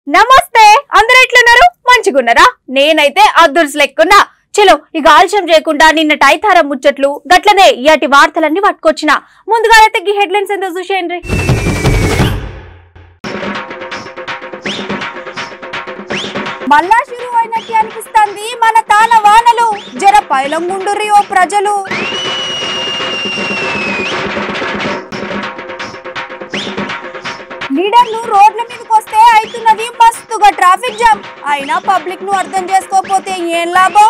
నమస్తే అందరూ ఎట్లున్నారు మంచిగున్నారా నేనైతే అద్దుర్స్ లెక్కున్నా చలో ఇక ఆలస్యం చేయకుండా నిన్న టైతారం ముచ్చట్లు గట్లనే ఇయాటి వార్తలన్నీ పట్టుకొచ్చిన ముందుగా అయితే ఈ హెడ్లైన్స్ ఏందో చూసేయండి మళ్ళా షురు అయినట్టు అనిపిస్తుంది మన తాన వానలు జర పైలంగుండుర్రి ఓ ప్రజలు లీడర్లు రోడ్ల మీదకి వస్తే అవుతున్నది మస్తుగా ట్రాఫిక్ జామ్ అయినా పబ్లిక్ ను అర్థం చేసుకోకపోతే ఏం లాభం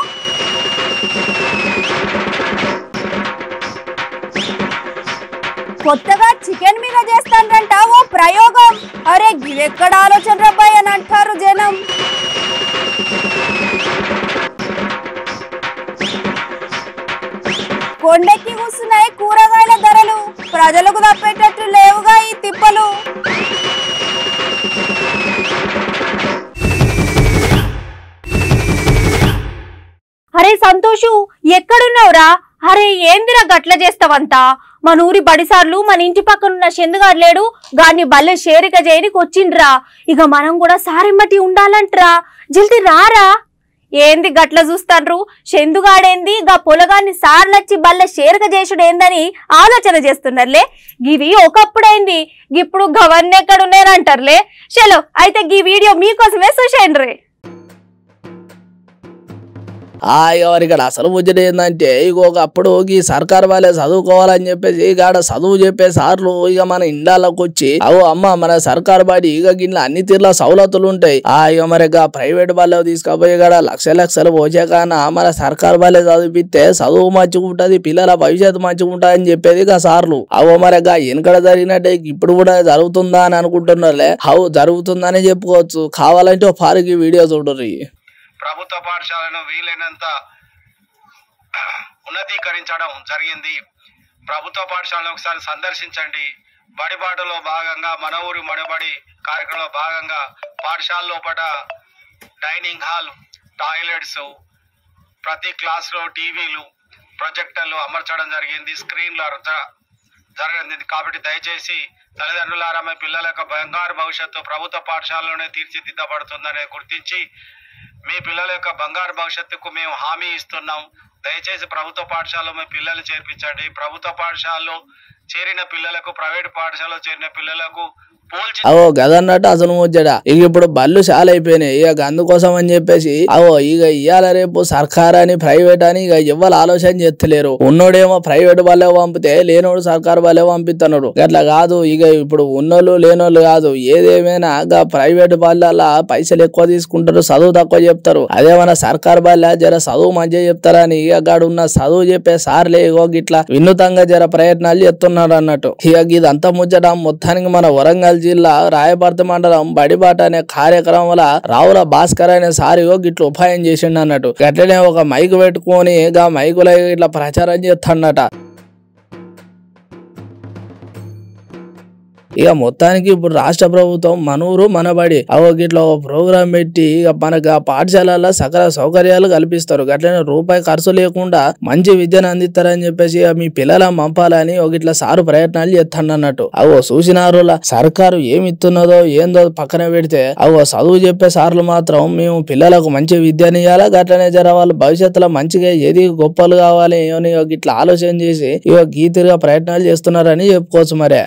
కొత్తగా చికెన్ మీద చేస్తానంట ఓ ప్రయోగం అరే గివెక్కడ ఆలోచన రబ్బాయి అని అంటారు జనం కొండెక్కి కూస్తున్నాయి కూరగాయల ధరలు ప్రజలకు తప్పేటట్టు లేవుగా ఈ తిప్పలు అరే సంతోషు ఎక్కడున్నావురా అరే ఏందిరా గట్ల చేస్తావంతా మన ఊరి బడిసార్లు మన ఇంటి పక్కనున్న చందుగాడు లేడు గాన్ని బల్లె షేరిక చేయనికి వచ్చిండ్రా ఇక మనం కూడా సారెమ్మటి ఉండాలంటరా జల్ది రారా ఏంది గట్ల చూస్తాండ్రు చందుగాడేంది గా పొలగాన్ని సార్లచ్చి బల్లె షేరిక చేసుడు ఏందని ఆలోచన చేస్తున్నారులే గివి ఒకప్పుడైంది ఇప్పుడు గవర్న ఎక్కడున్నారంటారులే చలో అయితే గీ వీడియో మీకోసమే చూసేయండి ఇక్కడ అసలు ముచ్చట ఏంటంటే అప్పుడు ఈ సర్కారు వాళ్ళే చదువుకోవాలని చెప్పేసి గాడ చదువు చెప్పే సార్లు ఇక మన ఇండాలకు వచ్చి అవో అమ్మ మన సర్కారు బాడీ ఇక గిన్నె అన్ని తీర్ల సౌలతులు ఉంటాయి ఇక మరి ప్రైవేట్ వాళ్ళకు తీసుకపోయి కాడ లక్షలు పోసాకనా మన సర్కారు వాళ్ళే చదివిస్తే చదువు మంచిగుంటది పిల్లల భవిష్యత్తు మంచిగుంటది అని చెప్పేది ఇక సార్లు అవో మరి వెనకడ జరిగినట్టే ఇప్పుడు కూడా జరుగుతుందా అని అనుకుంటున్నారులే జరుగుతుందని చెప్పుకోవచ్చు కావాలంటే ఓ పారికి వీడియో చూడరు ప్రభుత్వ పాఠశాలను వీలైనంత ఉన్నతీకరించడం జరిగింది. ప్రభుత్వ పాఠశాలను ఒకసారి సందర్శించండి. బడిబాటలో భాగంగా మన ఊరి మనబడి కార్యక్రమంలో భాగంగా పాఠశాల లోపల డైనింగ్ హాల్, టాయిలెట్స్, ప్రతి క్లాస్లో టీవీలు, ప్రొజెక్టర్లు అమర్చడం జరిగింది. స్క్రీన్లు జరిగింది. కాబట్టి దయచేసి తల్లిదండ్రులారా మీ పిల్లల యొక్క బంగారు భవిష్యత్తు ప్రభుత్వ పాఠశాలలోనే తీర్చిదిద్దబడుతుందని గుర్తించి మీ పిల్లల యొక్క బంగారు భవిష్యత్తుకు మేము హామీ ఇస్తున్నాం. దయచేసి ప్రభుత్వ పాఠశాలలో మీ పిల్లలు చేర్పించండి. ప్రభుత్వ పాఠశాలలో చేరిన పిల్లలకు ప్రైవేట్ పాఠశాలలో చేరిన పిల్లలకు గదన్నట్టు అసలు ముచ్చట ఇక ఇప్పుడు బళ్ళు చాలా అయిపోయినాయి. ఇక అందుకోసం అని చెప్పేసి ఇక ఇయ్యాల రేపు సర్కార్ అని ప్రైవేట్ అని ఇక ఇవ్వాలి ఆలోచన చేస్తలేరు. ఉన్నోడేమో ప్రైవేట్ వాళ్ళే పంపితే లేనోడు సర్కారు వాళ్ళే పంపిస్తున్నాడు. అట్లా కాదు ఇక ఇప్పుడు ఉన్నోళ్ళు లేనోళ్ళు కాదు ఏదేమైనా ప్రైవేట్ వాళ్ళ పైసలు ఎక్కువ తీసుకుంటారు, చదువు తక్కువ చెప్తారు. అదే మన సర్కారు వాళ్ళ జర చదువు మంచిగా చెప్తారని ఇక గాడు ఉన్న చదువు చెప్పే సార్లే ఇట్లా వినూతంగా జర ప్రయత్నాలు చేస్తున్నాడు అన్నట్టు. ఇక ఇదంతా ముచ్చట మొత్తానికి మన వరంగల్ జిల్లా రాయపర్తి మండలం బడిబాట అనే కార్యక్రమంలో రావుల భాస్కర్ అనే సారి గిట్ల ఉపాయం చేసిండు అన్నట్టు. గట్లనే ఒక మైకు పెట్టుకొని గా మైకులో ఇట్లా ప్రచారం చేస్తాడట. ఇక మొత్తానికి ఇప్పుడు రాష్ట్ర ప్రభుత్వం మనూరు మనబడి గిట్ల ఒక ప్రోగ్రాం పెట్టి ఇక మనకు ఆ పాఠశాలలో సకల సౌకర్యాలు కల్పిస్తారు. గట్లనే రూపాయి ఖర్చు లేకుండా మంచి విద్యను అందిస్తారని చెప్పేసి మీ పిల్లలను పంపాలని గిట్ల సారు ప్రయత్నాలు చేస్తాడు అన్నట్టు. చూసినారులా సర్కారు ఏమి ఇస్తున్నదో ఏందో పక్కన పెడితే చదువు చెప్పే సార్లు మాత్రం మేము పిల్లలకు మంచి విద్యను ఇవ్వాలా, గట్లనే జర వాళ్ళు భవిష్యత్తులో మంచిగా ఏది గొప్పలు కావాలి అని గిట్ల ఆలోచన చేసి గీతిగా ప్రయత్నాలు చేస్తున్నారని చెప్పుకోవచ్చు. మరే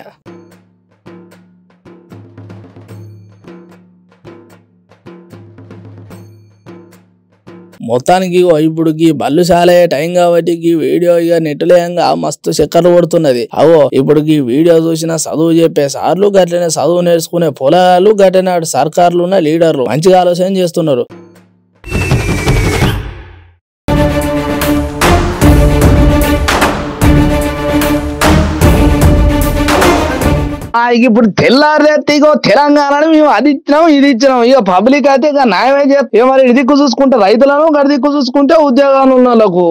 మొత్తానికి ఇప్పుడు ఈ బళ్ళు చాలే టైం కాబట్టి ఈ వీడియో ఇక నెట్టులేయంగా మస్తు చక్కర్లు కొడుతున్నది. ఇప్పుడు ఈ వీడియో చూసిన చదువు చెప్పే సార్లు గట్లనే చదువు నేర్చుకునే పొలాలు గట్లనే సర్కార్లు ఉన్న లీడర్లు మంచిగా ఆలోచన చేస్తున్నారు. ఇప్పుడు తెల్లారేస్తే ఇగో తెలంగాణను మేము అది ఇచ్చినాం ఇది ఇచ్చినాం. ఇక పబ్లిక్ అయితే ఇక న్యాయమే చేస్తే మరి ఇదిక్కు చూసుకుంటే రైతులను గడిదిక్కు చూసుకుంటే ఉద్యోగాలు ఉన్న వాళ్ళకు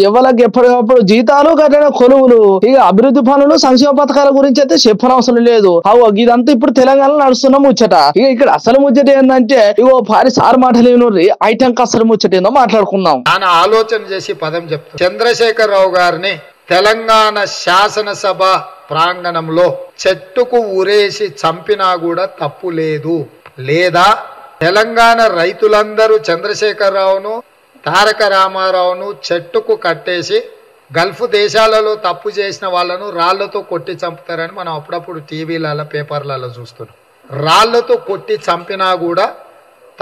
ఎవరికి ఎప్పటికప్పుడు జీతాలు కట్టిన కొలువులు ఇక అభివృద్ధి పనులు సంక్షేమ పథకాల గురించి అయితే చెప్పనవసరం లేదు. ఇదంతా ఇప్పుడు తెలంగాణలో నడుస్తున్న ముచ్చట. ఇక ఇక్కడ అసలు ముచ్చట ఏంటంటే ఇగో పారి సార్ మాటలు ఐటెం అసలు ముచ్చట ఏందో మాట్లాడుకుందాం. ఆలోచన చేసి పదం చెప్తాను. చంద్రశేఖరరావు గారిని తెలంగాణ శాసనసభ ప్రాంగణంలో చెట్టుకు ఊరేసి చంపినా కూడా తప్పు లేదు, లేదా తెలంగాణ రైతులందరూ చంద్రశేఖరరావును తారక రామారావును చెట్టుకు కట్టేసి గల్ఫ్ దేశాలలో తప్పు చేసిన వాళ్ళను రాళ్లతో కొట్టి చంపుతారని మనం అప్పుడప్పుడు టీవీలలో పేపర్లలో చూస్తున్నాం. రాళ్లతో కొట్టి చంపినా కూడా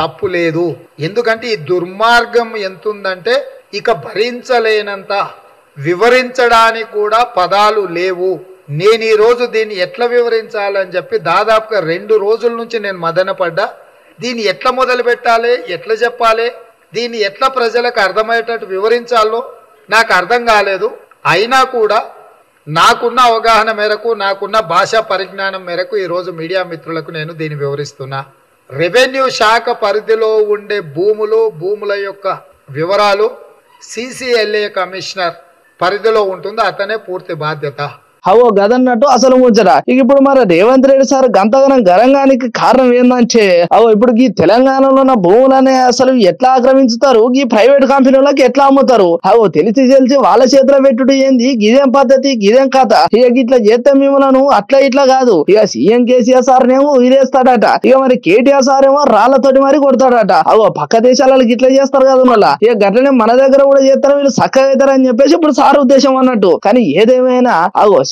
తప్పు లేదు. ఎందుకంటే ఈ దుర్మార్గం ఎంతుందంటే ఇక భరించలేనంత, వివరించడానికి కూడా పదాలు లేవు. నేను ఈ రోజు దీన్ని ఎట్లా వివరించాలని చెప్పి దాదాపుగా 2 రోజుల నుంచి నేను మదనపడ్డా. దీన్ని ఎట్లా మొదలు పెట్టాలి, ఎట్లా చెప్పాలి, దీన్ని ఎట్లా ప్రజలకు అర్థమయ్యేటట్టు వివరించాలో నాకు అర్థం కాలేదు. అయినా కూడా నాకున్న అవగాహన మేరకు, నాకున్న భాషా పరిజ్ఞానం మేరకు ఈరోజు మీడియా మిత్రులకు నేను దీన్ని వివరిస్తున్నా. రెవెన్యూ శాఖ పరిధిలో ఉండే భూముల యొక్క వివరాలు CCLA కమిషనర్ పరిధిలో ఉంటుంది. అతనే పూర్తి బాధ్యత. అవో గదన్నట్టు అసలు ముచ్చట. ఇప్పుడు మరి రేవంత్ రెడ్డి సార్ గంతగనం గరంగానికి కారణం ఏందంటే ఇప్పుడు ఈ తెలంగాణలో ఉన్న భూములనే అసలు ఎట్లా ఆక్రమించుతారు, ఈ ప్రైవేట్ కంపెనీలకు ఎట్లా అమ్ముతారు, తెలిసి వాళ్ళ చేతిలో పెట్టుడు ఏంది, గిదేం పద్ధతి, గిదేం కథ. ఇట్లా చేస్తే మిమ్మల్ని అట్లా ఇట్లా కాదు. సీఎం కేసీఆర్ సార్ ఏమో ఇదేస్తాడట, మరి కేటీఆర్ సార్ ఏమో రాళ్లతోటి మరి కొడతాడట. పక్క దేశాలకు ఇట్లా చేస్తారు కదా, మళ్ళా గట్లనే మన దగ్గర కూడా చేస్తారు, వీళ్ళు చక్కగా అవుతారని చెప్పేసి ఇప్పుడు సార్ ఉద్దేశం అన్నట్టు. కానీ ఏదేమైనా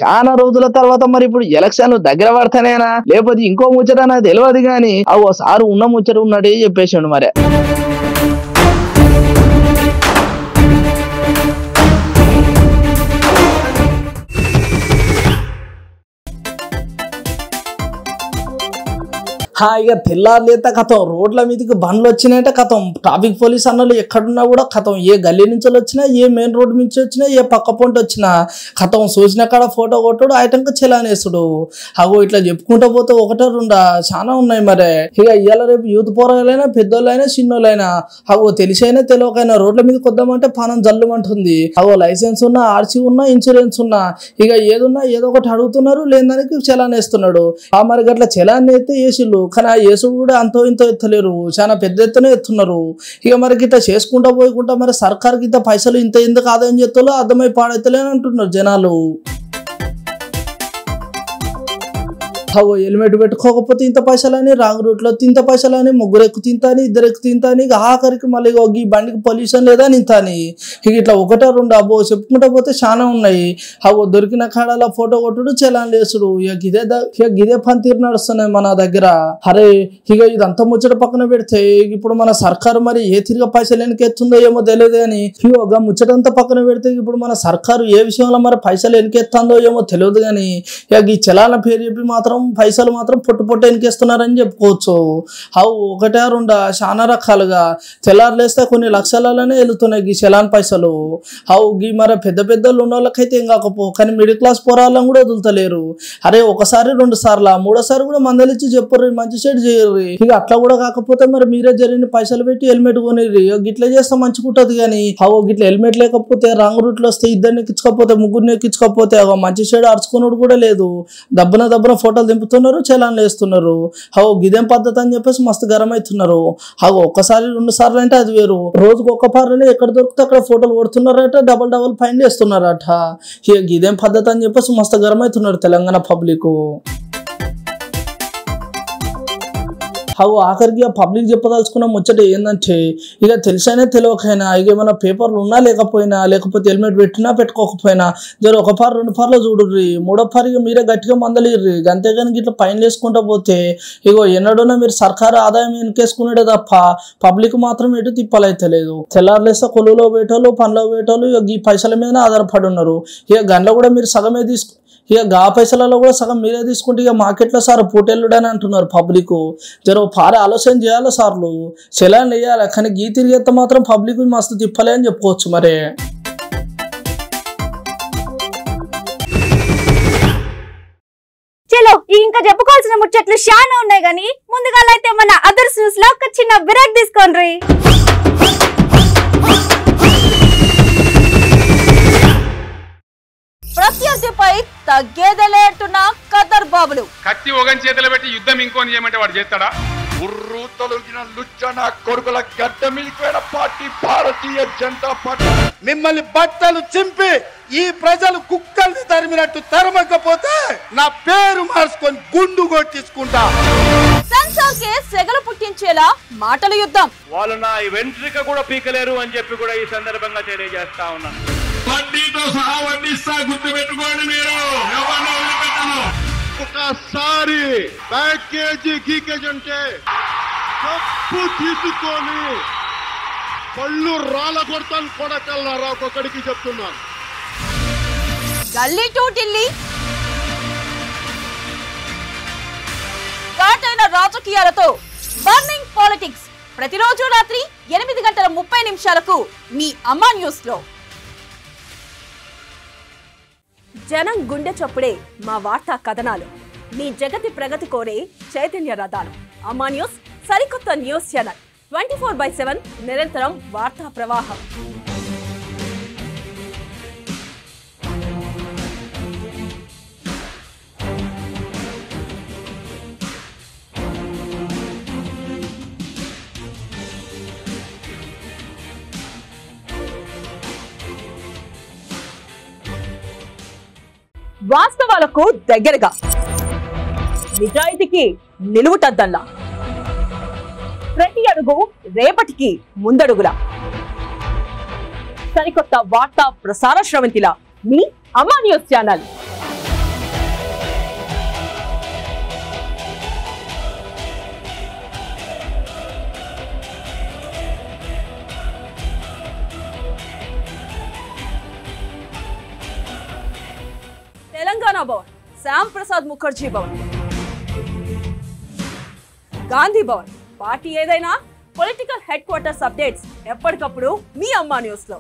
చాలా రోజుల తర్వాత మరి ఇప్పుడు ఎలక్షన్లు దగ్గర పడతానేనా లేకపోతే ఇంకో ముచ్చట నాకు తెలియదు. కానీ సారు ఉన్న ముచ్చట ఉన్నట్టే చెప్పేసిండు మరి. ఇక తెల్లారులేత కథం రోడ్ల మీదకి బండ్లు వచ్చినాయంటే కథం ట్రాఫిక్ పోలీస్ అన్నలు ఎక్కడున్నా కూడా కథం, ఏ గల్లీ నుంచి వచ్చినా, ఏ మెయిన్ రోడ్ నుంచి వచ్చినా, ఏ పక్క పొంటి వచ్చినా కథం చూసిన కాడ ఫోటో కొట్టుడు, ఐటంక చెలానేసుడు. ఇట్లా చెప్పుకుంటూ పోతే 1-2 చాలా ఉన్నాయి. మరి ఇక ఇవాళ రేపు యూత్ పోరాలైనా, పెద్దోళ్ళైనా, చిన్నోళ్ళైనా తెలిసైనా తెలియకైనా రోడ్ల మీదకి వద్దామంటే పానం జల్లుమంటుంది. లైసెన్స్ ఉన్నా, ఆర్సీ ఉన్నా, ఇన్సూరెన్స్ ఉన్నా, ఇక ఏదున్నా ఏదో ఒకటి అడుగుతున్నారు, లేదానికి చలానేస్తున్నాడు. మరి గట్ల చలాన్ని అయితే వేసిళ్ళు, కానీ ఆ యేసుడు కూడా అంతో ఇంతో ఎత్తలేరు, చాలా పెద్ద ఎత్తున ఎత్తున్నారు. ఇక మరి ఇట్లా చేసుకుంటా పోయకుండా మరి సర్కార్కి ఇంత పైసలు ఇంత ఎందుకు ఆదాయం చేస్తాలో అర్థమై పాడైతలేని అంటున్నారు జనాలు. హెల్మెట్ పెట్టుకోకపోతే ఇంత పైసలని, రాంగ్ రూట్లో ఇంత పైసలని, 3 ఎక్కు తింటాని, 2 ఎక్కు తింటాని, ఆఖరికి మళ్ళీ ఈ బండికి పొల్యూషన్ లేదా నింతాని. ఇక ఇట్లా 1-2 చెప్పుకుంటా పోతే చాలా ఉన్నాయి. దొరికిన కాడలా ఫోటో కొట్టుడు, చలాన్ లేసుడు, ఇక గిదే పనితీరు నడుస్తున్నాయి మన దగ్గర. అరే ఇక ఇదంతా ముచ్చట పక్కన పెడితే ఇప్పుడు మన సర్కారు మరి ఏ తిరిగి పైసలు వెనకెత్తుందో ఏమో తెలియదు. కానీ ఇక ముచ్చటంతా పక్కన పెడితే ఇప్పుడు మన సర్కారు ఏ విషయంలో మరి పైసలు వెనకెత్తుందో ఏమో తెలియదు. కానీ ఇక ఈ చలాల పేరు చెప్పి మాత్రం పైసలు మాత్రం పొట్టు ఎనికేస్తున్నారని చెప్పుకోవచ్చు. 1-2 చాలా రకాలుగా తెల్లారులేస్తే కొన్ని లక్షలలోనే వెళ్తున్నాయి ఈ చలాన్ పైసలు. మరి పెద్ద పెద్దలు ఉన్న వాళ్ళకైతే ఏం కాకపో, కానీ మిడిల్ క్లాస్ పోరాళ్ళని కూడా వదులుతలేరు. అరే 1-2 సార్లు 3సారి కూడా మందలిచ్చి చెప్పరు, మంచి షేడ్ చేయరు. ఇక అట్లా కూడా కాకపోతే మరి మీరే జరిగిన పైసలు పెట్టి హెల్మెట్ కొనిర్రి, గిట్లా చేస్తే మంచిగుంటది. కానీ గిట్లా హెల్మెట్ లేకపోతే రాంగ్ రూట్లో వస్తే 2 ఎక్కించుకోకపోతే 3 ఎక్కించుకోకపోతే మంచి షేడ్ అరుచుకున్నాడు కూడా లేదు. దబ్బన ఫోటోలు దింపుతున్నారు, చలాన్లు వేస్తున్నారు. గిదేం పద్ధతి అని చెప్పేసి మస్తు గరం అవుతున్నారు. 1-2 సార్లు అంటే అది వేరు, రోజుకు 1 పార్లనే ఎక్కడ దొరికితే అక్కడ ఫోటోలు కొడుతున్నారట, డబల్ ఫైన్ చేస్తున్నారట. గిదేం పద్ధతి అని చెప్పేసి మస్తు గరం అవుతున్నారు తెలంగాణ పబ్లిక్. ఆఖరికి పబ్లిక్ చెప్పదలుచుకున్న ముచ్చట ఏంటంటే ఇక తెలిసైనా తెలియకైనా ఇక ఏమైనా పేపర్లు ఉన్నా లేకపోయినా, లేకపోతే హెల్మెట్ పెట్టినా పెట్టుకోకపోయినా 1-2 పార్లు చూడుర్రి, 3వ పారిగా మీరే గట్టిగా మందలిర్రి. అంతేగాని ఇట్లా పైన వేసుకుంటా పోతే ఇగో ఎన్నడూనా మీరు సర్కారు ఆదాయం వెనకేసుకునేదే తప్ప పబ్లిక్ మాత్రం ఎటు తిప్పాలైతలేదు. తెల్లారులేస్తే కొలువులో పోయేటోళ్ళు, పనిలో పోయేటోళ్ళు ఇక ఈ పైసల మీద ఆధారపడి ఉన్నారు. ఇక గంటలో కూడా మీరు సగమే ఇక గా పైసలలో కూడా సగం మీరే తీసుకుంటే ఇక మార్కెట్లో సార్ పూటెల్లుడని అంటున్నారు పబ్లిక్. పారే ఆలోచన చేయాలి సార్లు, చలాన్ వేయాలి. కానీ గీ తిరిగేస్తే మాత్రం పబ్లిక్ మస్తు తిప్పలే అని చెప్పుకోవచ్చు. మరి చలో ఇంకా చెప్పుకోవాల్సిన ముచ్చట్లు చాలా ఉన్నాయి. కానీ ముందుగా అయితే మన అదర్స్ న్యూస్ లో ఒక చిన్న బ్రేక్ తీసుకోండి. ప్రత్యర్థిపై తగ్గేదలే అంటున్న ఖదర్ బాబులు. కత్తి ఒకని చేతిలో పెట్టి యుద్ధం ఇంకోని చేయమంటే వాడు చేస్తాడా? ఉర్రు తొలగిన లుచ్చన కొడుకుల గడ్డ మిలిపోయిన పార్టీ భారతీయ జనతా పార్టీ. మిమ్మల్ని బట్టలు చింపి ఈ ప్రజలు కుక్కల్ని తరిమినట్టు తరమకపోతే నా పేరు మార్చుకొని గుండు కొట్టించుకుంటా. సెన్సార్ కే సెగలు పుట్టి పుట్టించేలా మాటల యుద్ధం. వాళ్ళు నా వెంట్రిక కూడా పీకలేరు అని చెప్పి కూడా ఈ సందర్భంగా తెలియజేస్తా ఉన్నాను. వడ్డీతో సహా వడ్డిస్తా, గుర్తుపెట్టుకోండి మీరు. ఒకసారి ప్యాకేజీ గీకేజ్ అంటే తప్పు తీసుకొని పళ్ళు రాళ్ళ కొడతాను కొడకల్లారా ఒక్కొక్కడికి చెప్తున్నాను. గల్లీ టు ఢిల్లీ ఘాటైన రాజకీయాలతో బర్నింగ్ పాలిటిక్స్ ప్రతిరోజు రాత్రి 8:30 మీ అమ్మా న్యూస్ లో. జనం గుండె చప్పుడే మా వార్తా కథనాలు, మీ జగతి ప్రగతి కోరే చైతన్య రథాలు. అమ్మా న్యూస్ సరికొత్త న్యూస్ ఛానల్, 24/7 నిరంతరం వార్తా ప్రవాహం. వాస్తవాలకు దగ్గరగా, నిజాయితీకి నిలువుటద్దల్లా, ప్రతి అడుగు రేపటికి ముందడుగులా, సరికొత్త వార్తా ప్రసార శ్రవంతిలా మీ Amma news channel. Telangana Bhavan, Shyam Prasad Mukherjee Bhavan, Gandhi Bhavan, party ఏదైనా పొలిటికల్ హెడ్ క్వార్టర్స్ అప్డేట్స్ ఎప్పటికప్పుడు మీ అమ్మా న్యూస్ లో.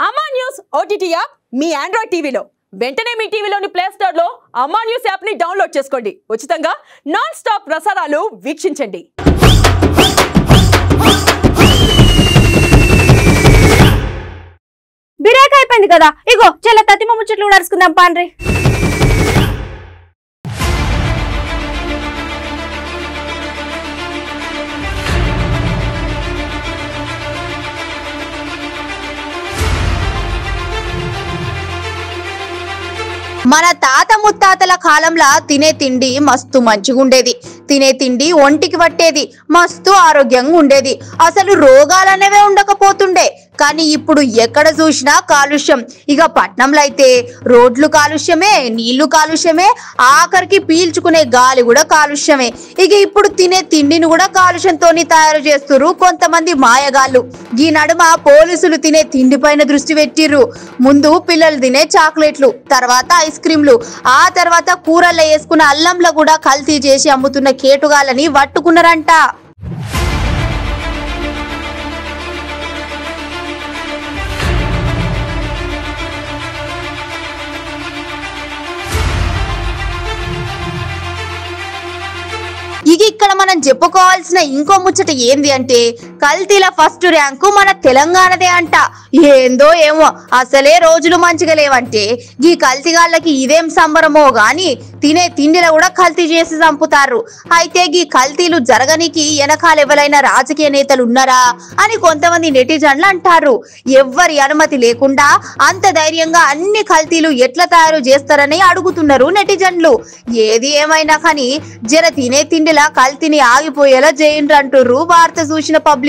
అమ్మా న్యూస్ ఓటీటీ యాప్ మీ ఆండ్రాయిడ్ టీవీలో వెంటనే మీ టీవీలోని ప్లే స్టోర్ లో అమ్మా న్యూస్ యాప్ ని డౌన్లోడ్ చేసుకోండి. ఉచితంగా నాన్ స్టాప్ ప్రసారాలు వీక్షించండి. బిరాక్ అయిపోయింది కదా, ఇగో చెల్ల తతిమ ముచ్చట్లు కూడా అరుచుకుందాం పాండ్రి. మన తాత ముత్తాతల కాలంలో తినే తిండి మస్తు మంచిగుండేది. తినే తిండి ఒంటికి పట్టేది, మస్తు ఆరోగ్యంగా ఉండేది. అసలు రోగాలనేవే ఉండకపోతుండే. కానీ ఇప్పుడు ఎక్కడ చూసినా కాలుష్యం. ఇక పట్నంలో అయితే రోడ్లు కాలుష్యమే, నీళ్లు కాలుష్యమే, ఆఖరికి పీల్చుకునే గాలి కూడా కాలుష్యమే. ఇక ఇప్పుడు తినే తిండిని కూడా కాలుష్యంతోని తయారు చేస్తున్నారు కొంతమంది మాయగాళ్ళు. ఈ నడుమ పోలీసులు తినే తిండి పైన దృష్టి పెట్టిర్రు. ముందు పిల్లలు తినే చాక్లెట్లు, తర్వాత ఐస్ క్రీంలు, ఆ తర్వాత కూరల్లో వేసుకున్న అల్లంలో కూడా కల్తీ చేసి అమ్ముతున్న కేటుగాళ్ళని పట్టుకున్నారంట. ఇక ఇక్కడ మనం చెప్పుకోవాల్సిన ఇంకో ముచ్చట ఏంది అంటే, కల్తీల ఫస్ట్ ర్యాంకు మన తెలంగాణదే అంట. ఏందో ఏమో అసలే రోజులు మంచిగా లేవంటే ఈ కల్తీగాళ్ళకి ఇదేం సంబరమో గాని తినే తిండిలో కూడా కల్తీ చేసి చంపుతారు. అయితే ఈ కల్తీలు జరగనికి వెనకాల ఎవరైనా రాజకీయ నేతలు ఉన్నారా అని కొంతమంది నెటిజన్లు అంటారు. ఎవ్వరి అనుమతి లేకుండా అంత ధైర్యంగా అన్ని కల్తీలు ఎట్లా తయారు చేస్తారని అడుగుతున్నారు నెటిజన్లు. ఏది ఏమైనా కానీ జర తినే తిండిలా కల్తీని ఆగిపోయేలా చేయండి అంటుర్రు వార్త చూసిన పబ్లిక్.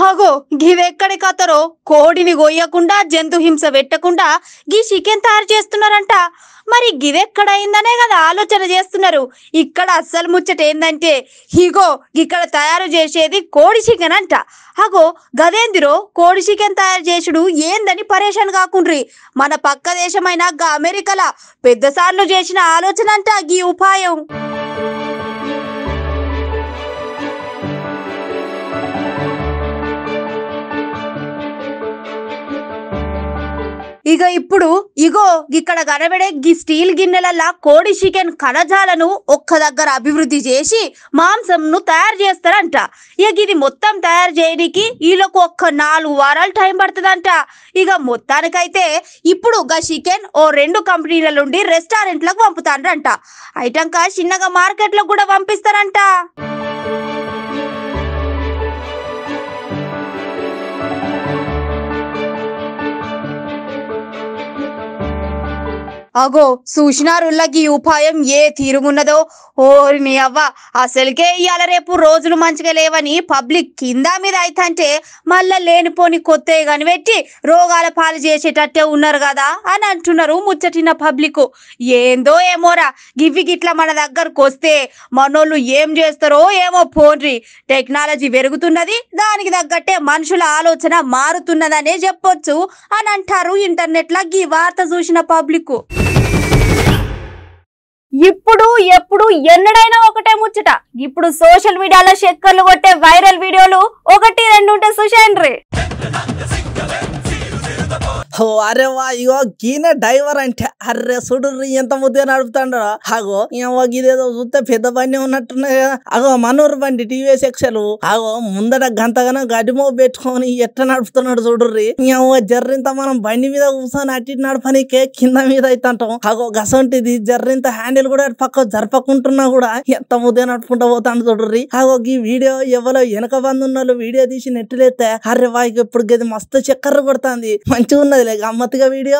అగో గివెక్కడి కథరో, కోడిని గొయ్యకుండా జంతు హింస పెట్టకుండా గీ చికెన్ తయారు చేస్తున్నారంట. మరి గివెక్కడైందనే కదా ఆలోచన చేస్తున్నారు. ఇక్కడ అస్సలు ముచ్చట ఏందంటే, ఇగో ఇక్కడ తయారు చేసేది కోడి చికెన్ అంట. అగో గదేందిరో కోడి చికెన్ తయారు చేసుడు ఏందని పరేషాన్ కాకుండ్రి. మన పక్క దేశమైన అమెరికాల పెద్దసార్లు చేసిన ఆలోచన అంట గీ ఉపాయం. ఇక ఇప్పుడు ఇగో ఇక్కడ కనబడే గీ స్టీల్ గిన్నెలల్లా కోడి చికెన్ కణజాలను ఒక్క దగ్గర అభివృద్ధి చేసి మాంసంను తయారు చేస్తారంట. ఇక ఇది మొత్తం తయారు చేయడానికి వీళ్ళకు ఒక్క 4 వారాలు టైం పడుతుందంట. ఇక మొత్తానికైతే ఇప్పుడు గా చికెన్ ఓ 2 కంపెనీల నుండి రెస్టారెంట్లకు పంపుతారంట. ఐటంకా చిన్నగా మార్కెట్లకు కూడా పంపిస్తారంట. అగో సూచనారుల్లకి ఉపాయం ఏ తీరుగున్నదో. ఓరి అవ్వ, అసలుకే ఇవాళ రేపు రోజులు మంచిగా లేవని పబ్లిక్ కింద మీద అయితంటే మళ్ళా లేనిపోని కొత్త కనిపెట్టి రోగాల పాలు చేసేటట్టే ఉన్నారు కదా అని అంటున్నారు ముచ్చటిన పబ్లిక్. ఏందో ఏమోరా, గివ్వి గిట్లా మన దగ్గరకు వస్తే మనోళ్ళు ఏం చేస్తారో ఏమో పోన్రి. టెక్నాలజీ పెరుగుతున్నది, దానికి తగ్గట్టే మనుషుల ఆలోచన మారుతున్నదనే చెప్పొచ్చు అని అంటారు ఇంటర్నెట్ లో ఈ వార్త చూసిన పబ్లిక్. ఇప్పుడు ఎప్పుడు ఎన్నడైనా ఒకటే ముచ్చట. ఇప్పుడు సోషల్ మీడియాలో చక్కర్లు కొట్టే వైరల్ వీడియోలు 1, 2 ఉంటే చూసేయండి. అరే వా, ఇగో గీన డ్రైవర్ అంటే అర్రే సుడు ఎంత ముద్దే నడుపుతాడో. అగో ఇదేదో చూస్తే పెద్ద బండి ఉన్నట్టున్నాయి కదా. అగో మనూరు బండి టీవీఎస్ ఎక్సెల్. అగో ముందట గంతగానో గడ్డిమో పెట్టుకొని ఎట్లా నడుపుతున్నాడు చూడుర్రి. జర్రింత మనం బండి మీద కూర్చొని అట్టి నడపనికే కింద మీద అవుతుంటాం. అగో గసంటిది జర్రింత హ్యాండిల్ కూడా పక్క జరపకుంటున్నా కూడా ఎంత ముద్దే నడుపుకుంటా పోతాడు చూడుర్రి. అగో ఈ వీడియో ఎవరో వెనక బంది ఉన్న వీడియో తీసి నెట్టులేస్తే అర్రే వా, ఇప్పుడు గది మస్తు చక్కర్లు కొడుతుంది. మంచిగా ఉన్నది గమ్మత్తుగా వీడియో.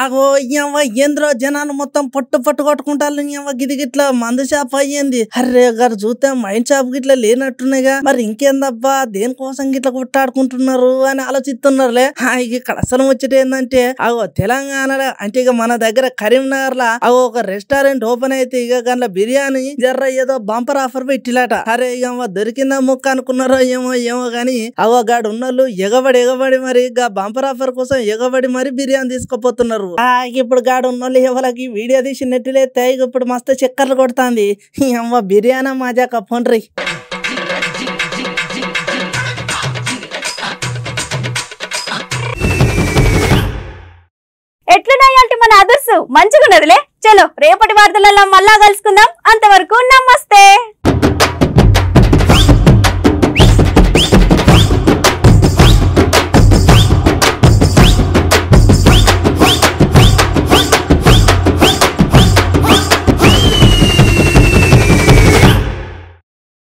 ఆగో ఏంద్రో జనాలు మొత్తం పట్టు కొట్టుకుంటారు. గిది గిట్లా మందు షాప్ అయ్యింది. అర్రే గారు చూస్తే మైండ్ షాప్ గిట్లా లేనట్టున్నాయిగా. మరి ఇంకేందబ్బా, దేనికోసం గిట్లా కొట్టాడుకుంటున్నారు అని ఆలోచిస్తున్నారులే. ఇక్కడ అసలు వచ్చేది ఏంటంటే అగో తెలంగాణలో అంటే ఇక మన దగ్గర కరీంనగర్ లా అగో ఒక రెస్టారెంట్ ఓపెన్ అయితే ఇక గంట బిర్యానీ జర్ర ఏదో బంపర్ ఆఫర్ పెట్టిలాట. అరే ఇక దొరికిందా ముక్క అనుకున్నారో ఏమో గాని అగో గాడు ఉన్నోళ్ళు ఎగబడి మరి బంపర్ ఆఫర్ కోసం ఎగబడి మరి బిర్యానీ తీసుకుపోతున్నారు. ఇప్పుడు గాడు ఉన్నోళ్ళు ఎవరికి వీడియో తీసి నెట్టిలేస్తే ఇప్పుడు మస్తు చక్కర్లు కొడుతుంది. అమ్మ బిర్యానీ మాజాక పోండ్రి. ఎట్లున్నాయంటే మన అదర్సు మంచిగా ఉన్నదిలే. చలో రేపటి వార్తలలో మళ్ళా కలుసుకుందాం. అంతవరకు నమస్తే.